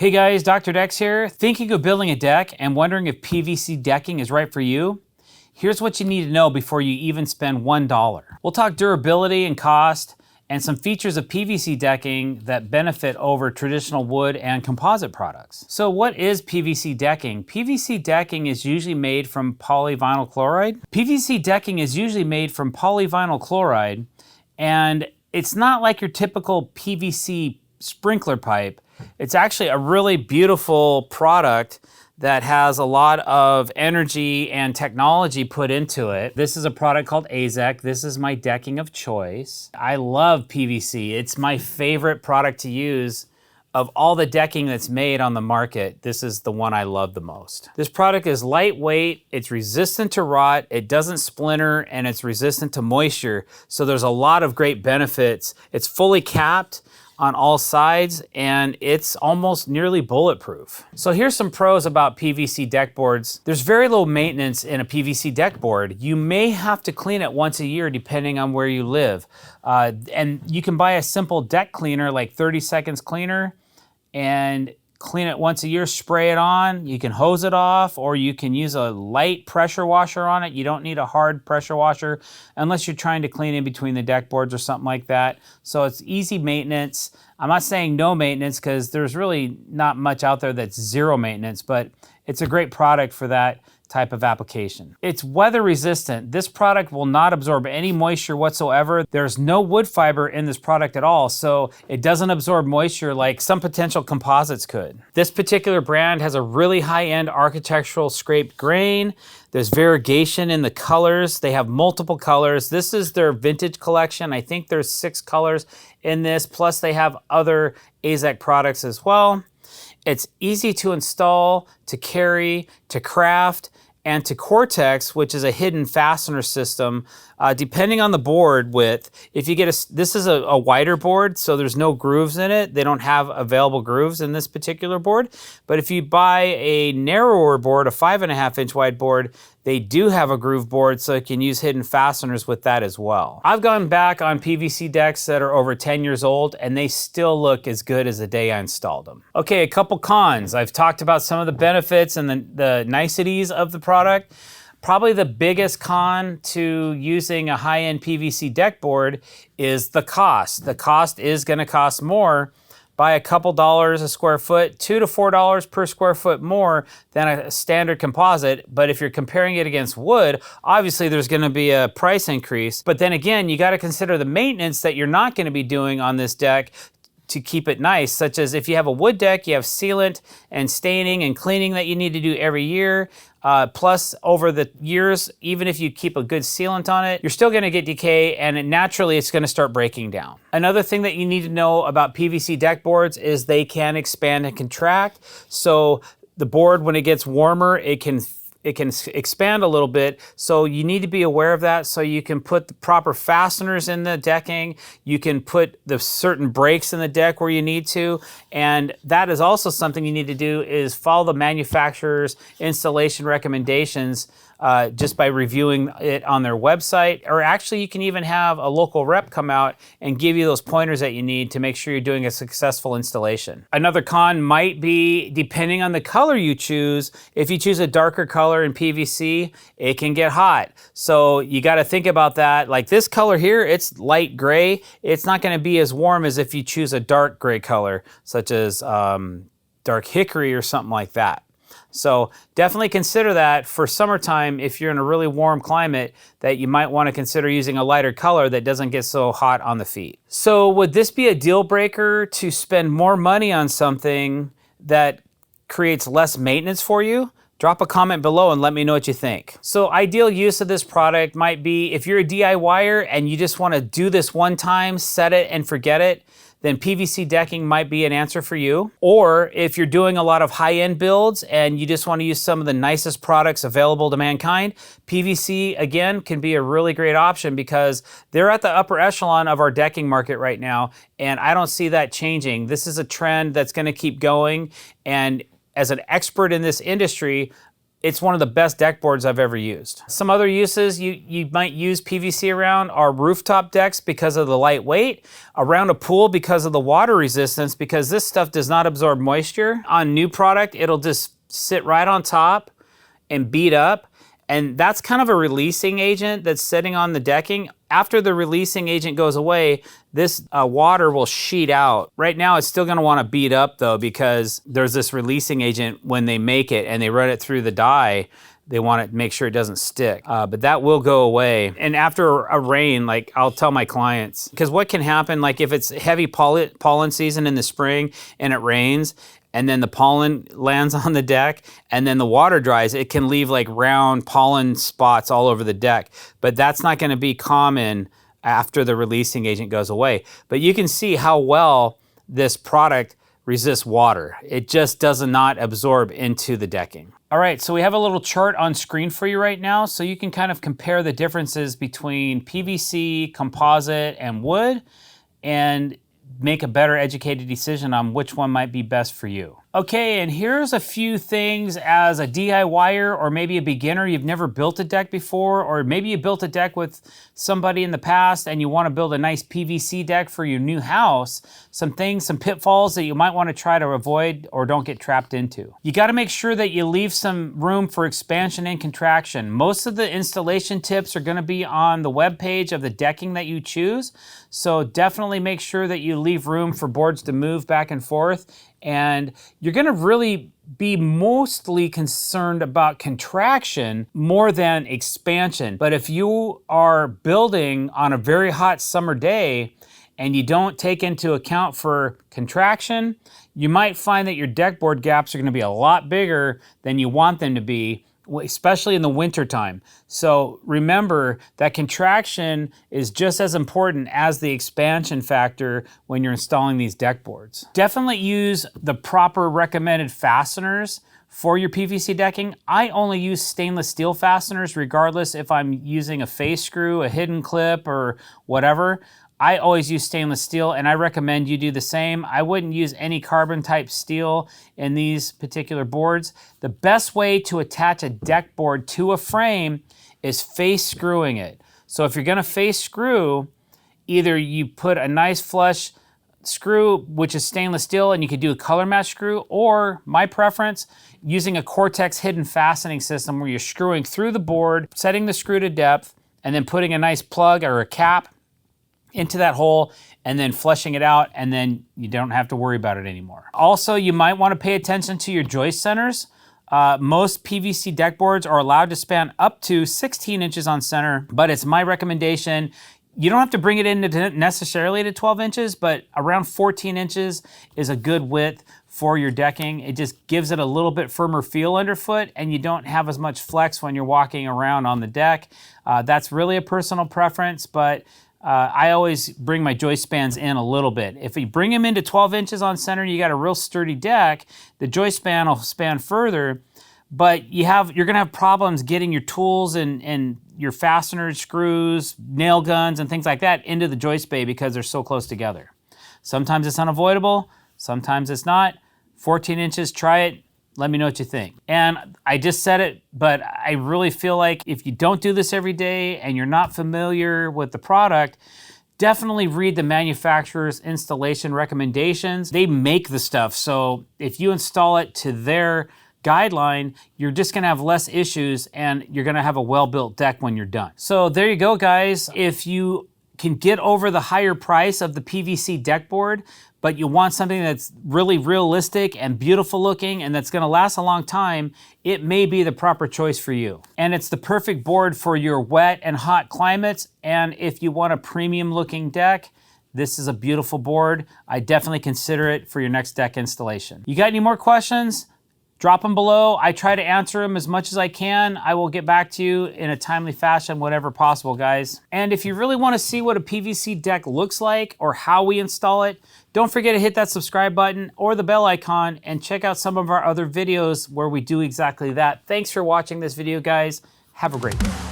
Hey guys, Dr. Decks here. Thinking of building a deck and wondering if PVC decking is right for you? Here's what you need to know before you even spend $1. We'll talk durability and cost and some features of PVC decking that benefit over traditional wood and composite products. So what is PVC decking? PVC decking is usually made from polyvinyl chloride. PVC decking is usually made from polyvinyl chloride, and it's not like your typical PVC sprinkler pipe. It's actually a really beautiful product that has a lot of energy and technology put into it. This is a product called AZEK. This is my decking of choice. I love PVC. It's my favorite product to use. Of all the decking that's made on the market, this is the one I love the most. This product is lightweight, it's resistant to rot, it doesn't splinter, and it's resistant to moisture. So there's a lot of great benefits. It's fully capped on all sides, and it's almost nearly bulletproof. So here's some pros about PVC deck boards. There's very low maintenance in a PVC deck board. You may have to clean it once a year depending on where you live. And you can buy a simple deck cleaner like 30 seconds cleaner and clean it once a year, spray it on. You can hose it off, or you can use a light pressure washer on it. You don't need a hard pressure washer unless you're trying to clean in between the deck boards or something like that. So it's easy maintenance. I'm not saying no maintenance because there's really not much out there that's zero maintenance, but it's a great product for that type of application. It's weather resistant. This product will not absorb any moisture whatsoever. There's no wood fiber in this product at all, so it doesn't absorb moisture like some potential composites could. This particular brand has a really high-end architectural scraped grain. There's variegation in the colors. They have multiple colors. This is their vintage collection. I think there's 6 colors in this, plus they have other AZEK products as well. It's easy to install, to carry, to craft, and to Cortex, which is a hidden fastener system. Depending on the board width, if you get this is a wider board, so there's no grooves in it. They don't have available grooves in this particular board. But if you buy a narrower board, a 5.5-inch wide board, they do have a groove board, so you can use hidden fasteners with that as well. I've gone back on PVC decks that are over 10 years old, and they still look as good as the day I installed them. Okay, a couple cons. I've talked about some of the benefits and the niceties of the product. Probably the biggest con to using a high-end PVC deck board is the cost. The cost is going to cost more by a couple dollars a square foot, $2 to $4 per square foot more than a standard composite. But if you're comparing it against wood, obviously there's going to be a price increase. But then again, you got to consider the maintenance that you're not going to be doing on this deck to keep it nice, such as if you have a wood deck, you have sealant and staining and cleaning that you need to do every year. Plus, over the years, even if you keep a good sealant on it, you're still going to get decay, and naturally it's going to start breaking down. Another thing that you need to know about PVC deck boards is they can expand and contract. So the board, when it gets warmer, it can expand a little bit, so you need to be aware of that. So you can put the proper fasteners in the decking, you can put the certain breaks in the deck where you need to, and that is also something you need to do is follow the manufacturer's installation recommendations just by reviewing it on their website, or actually you can even have a local rep come out and give you those pointers that you need to make sure you're doing a successful installation. Another con might be, depending on the color you choose, if you choose a darker color in PVC, it can get hot. So you got to think about that. Like this color here, it's light gray. It's not going to be as warm as if you choose a dark gray color, such as dark hickory or something like that. So definitely consider that for summertime, if you're in a really warm climate, that you might want to consider using a lighter color that doesn't get so hot on the feet. So would this be a deal breaker to spend more money on something that creates less maintenance for you? Drop a comment below and let me know what you think. So ideal use of this product might be if you're a DIYer and you just want to do this one time, set it and forget it, then PVC decking might be an answer for you. Or if you're doing a lot of high-end builds and you just want to use some of the nicest products available to mankind, PVC, again, can be a really great option because they're at the upper echelon of our decking market right now, and I don't see that changing. This is a trend that's going to keep going, and as an expert in this industry, it's one of the best deck boards I've ever used. Some other uses you might use PVC around are rooftop decks because of the lightweight, around a pool because of the water resistance, because this stuff does not absorb moisture. On new product, it'll just sit right on top and beat up. And that's kind of a releasing agent that's sitting on the decking. After the releasing agent goes away, this water will sheet out. Right now, it's still gonna wanna beat up though, because there's this releasing agent when they make it and they run it through the die, they want to make sure it doesn't stick. But that will go away. And after a rain, like I'll tell my clients, because what can happen, like if it's heavy pollen season in the spring and it rains, and then the pollen lands on the deck, and then the water dries, it can leave like round pollen spots all over the deck. But that's not gonna be common after the releasing agent goes away. But you can see how well this product resists water. It just does not absorb into the decking. All right, so we have a little chart on screen for you right now, so you can kind of compare the differences between PVC, composite, and wood, and make a better educated decision on which one might be best for you. Okay, and here's a few things as a DIYer or maybe a beginner. You've never built a deck before, or maybe you built a deck with somebody in the past and you want to build a nice PVC deck for your new house. Some things, some pitfalls that you might want to try to avoid or don't get trapped into. You got to make sure that you leave some room for expansion and contraction. Most of the installation tips are going to be on the web page of the decking that you choose. So definitely make sure that you leave room for boards to move back and forth. And you're gonna really be mostly concerned about contraction more than expansion. But if you are building on a very hot summer day and you don't take into account for contraction, you might find that your deck board gaps are gonna be a lot bigger than you want them to be, especially in the winter time. So remember that contraction is just as important as the expansion factor when you're installing these deck boards. Definitely use the proper recommended fasteners for your PVC decking. I only use stainless steel fasteners regardless if I'm using a face screw, a hidden clip, or whatever. I always use stainless steel, and I recommend you do the same. I wouldn't use any carbon type steel in these particular boards. The best way to attach a deck board to a frame is face screwing it. So if you're gonna face screw, either you put a nice flush screw, which is stainless steel, and you could do a color match screw, or my preference, using a Cortex hidden fastening system where you're screwing through the board, setting the screw to depth, and then putting a nice plug or a cap into that hole and then flushing it out, and then you don't have to worry about it anymore. Also, you might want to pay attention to your joist centers. Most PVC deck boards are allowed to span up to 16 inches on center, but it's my recommendation. You don't have to bring it in necessarily to 12 inches, but around 14 inches is a good width for your decking. It just gives it a little bit firmer feel underfoot, and you don't have as much flex when you're walking around on the deck. That's really a personal preference, but I always bring my joist spans in a little bit. If you bring them into 12 inches on center, you got a real sturdy deck, the joist span will span further, but you're gonna have problems getting your tools and your fasteners, screws, nail guns, and things like that into the joist bay because they're so close together. Sometimes it's unavoidable, sometimes it's not. 14 inches, try it. Let me know what you think. And I just said it, but I really feel like if you don't do this every day and you're not familiar with the product, definitely read the manufacturer's installation recommendations. They make the stuff, so if you install it to their guideline, you're just gonna have less issues and you're gonna have a well-built deck when you're done. So there you go, guys. If you can get over the higher price of the PVC deck board, but you want something that's really realistic and beautiful looking and that's gonna last a long time, it may be the proper choice for you. And it's the perfect board for your wet and hot climates. And if you want a premium looking deck, this is a beautiful board. I definitely consider it for your next deck installation. You got any more questions? Drop them below. I try to answer them as much as I can. I will get back to you in a timely fashion, whatever possible, guys. And if you really want to see what a PVC deck looks like or how we install it, don't forget to hit that subscribe button or the bell icon and check out some of our other videos where we do exactly that. Thanks for watching this video, guys. Have a great day.